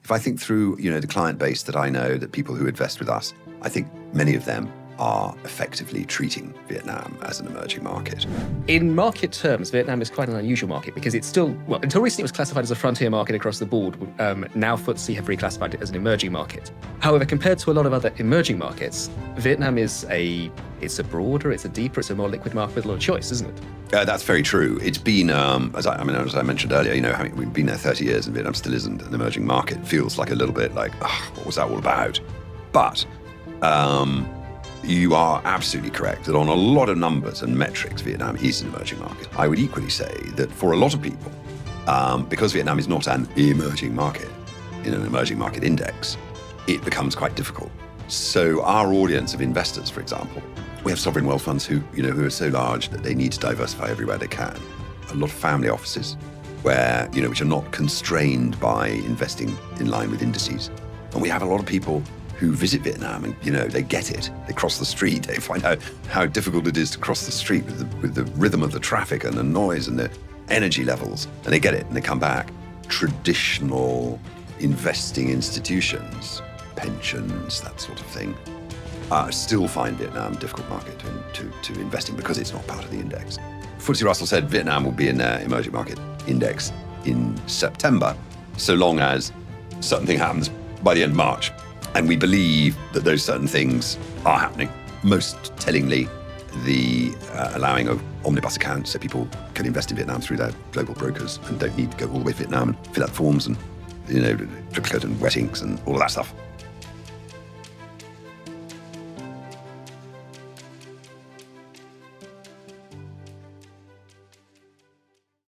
If I think through, the client base that I know, that people who invest with us, I think many of them are effectively treating Vietnam as an emerging market. In market terms, Vietnam is quite an unusual market because it's still, until recently it was classified as a frontier market across the board. Now FTSE have reclassified it as an emerging market. However, compared to a lot of other emerging markets, Vietnam is it's a broader, it's a deeper, it's a more liquid market with a lot of choice, isn't it? That's very true. It's been, as I mentioned earlier, we've been there 30 years and Vietnam still isn't an emerging market. It feels like a little bit like, what was that all about? But you are absolutely correct that on a lot of numbers and metrics, Vietnam is an emerging market. I would equally say that for a lot of people, because Vietnam is not an emerging market in an emerging market index, it becomes quite difficult. So our audience of investors, for example, we have sovereign wealth funds who are so large that they need to diversify everywhere they can. A lot of family offices where, which are not constrained by investing in line with indices. And we have a lot of people who visit Vietnam and, they get it. They cross the street, they find out how difficult it is to cross the street with the rhythm of the traffic and the noise and the energy levels, and they get it and they come back. Traditional investing institutions, pensions, that sort of thing, still find Vietnam a difficult market to invest in because it's not part of the index. FTSE Russell said Vietnam will be in their emerging market index in September, so long as certain thing happens by the end of March. And we believe that those certain things are happening. Most tellingly, the allowing of omnibus accounts, so people can invest in Vietnam through their global brokers and don't need to go all the way to Vietnam and fill out forms and, triplicate and wet inks and all of that stuff.